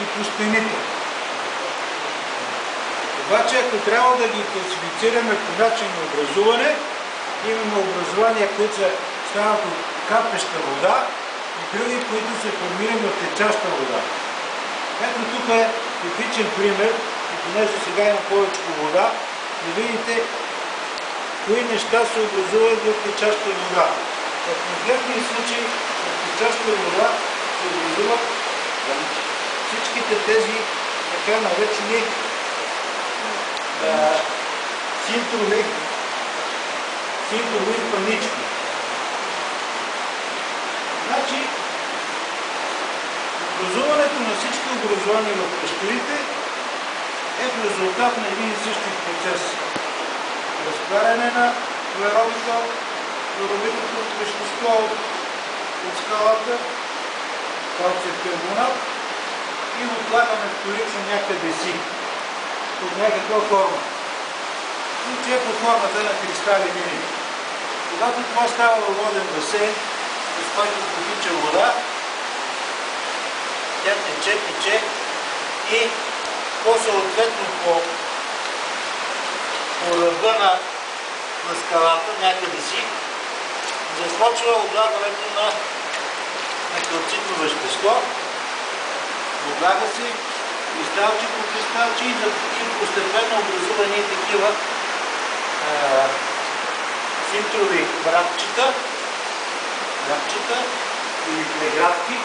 и по стените. Обаче, ако трябва да ги класифицираме по начин на образуване, имаме образования, които са станат от капеща вода и други, които се формират от течаща вода. Ето тук е типичен пример, и понеже сега има повече вода, да видите кои неща се образуват в течаща вода. В конкретния случай в течаща вода се образуват всичките тези така наречени синтрови панички. Значи, образуването на всички образования в пещерите е в резултат на един и същи процес. Разтваряне на въглеродното вещество от скалата, калциев карбонат и отлагане вторично някъде си, под някаква форма. Случай под формата на кристали мини. Когато това става във воден басейн, с който потича вода, тя тече и по-съответно по ръба на скалата, някъде си, засочва облагането на калцитно вещество, облага се кристалче по кристалче и постепенно образувани такива синтрови вратчета или преградки,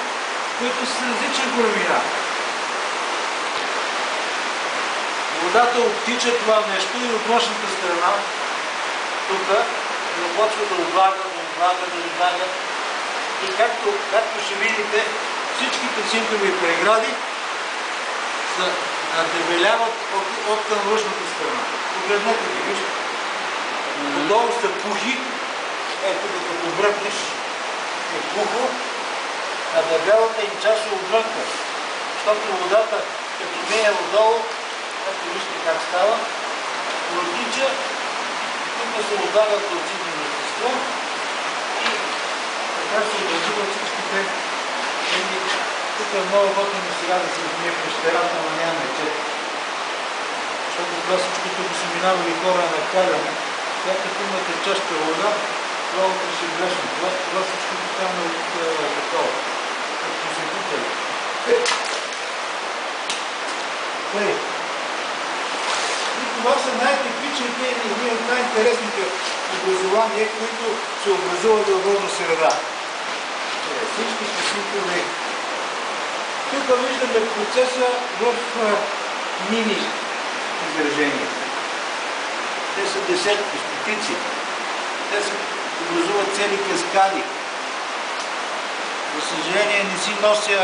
които са с различна големина. Водата обтича това нещо и от външната страна, тук, започва да облага. И както ще видите, всичките синтрови прегради се дебеляват от към външната страна. Погледнете ги, вижте. Отдолу са пухи, ето като бръкнеш е пухо, а дебелата им част е отвънка. Защото водата, като мине отдолу, ето вижте как става, протича, тук се отлагат калцитни вещества и така се образуват всичките. Тук е много готино сега да се измие в пещерата, но нямаме чет. Защото това всичко тук са минавали хора на каляне. Сега като има течаща вода, това ще грешно. Това всичко стане от такова. Като се купали. И това са най-типичните и един от най-интересните образования, които се образуват във водна среда. Всички са синтрови. Тук виждаме процеса в мини изражения. Те са десетки, стотици. Те се образуват цели каскади. За съжаление не си нося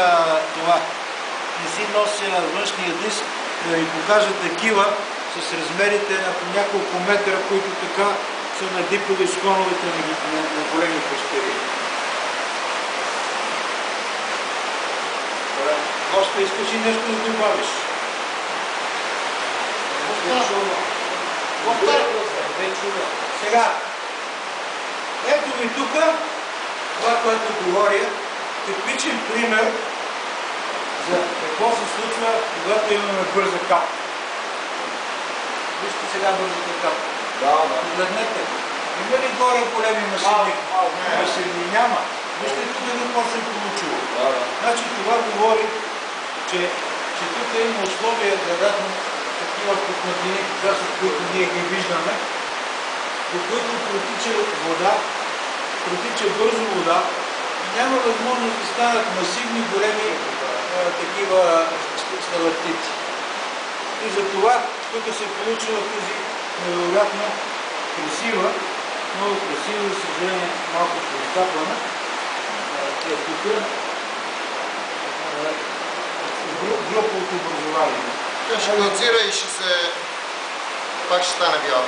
това. Не си нося външния диск да ви покажа такива с размерите на по няколко метра, които така са надипали склоновете на големи пещери. Коста, искаш и нещо да добавиш? Сега, ето ви тук това, което говоря, типичен пример за какво се случва, когато имаме бърза капка. Вижте сега бързата капка. Погледнете. Има ли горе големи машини? Машини няма. Вижте тук какво се е получило. Значи това говори, че тук има условия, вероятно, такива пукнатини, част от които ние ги виждаме, до които протича бързо вода и няма възможност да станат масивни, големи такива сталактити. И затова тук се е получила тази невероятно красива, много красива, за съжаление, малко изкапана. Тук глъповото образование. Тя ще галцира и пак ще стане бяла.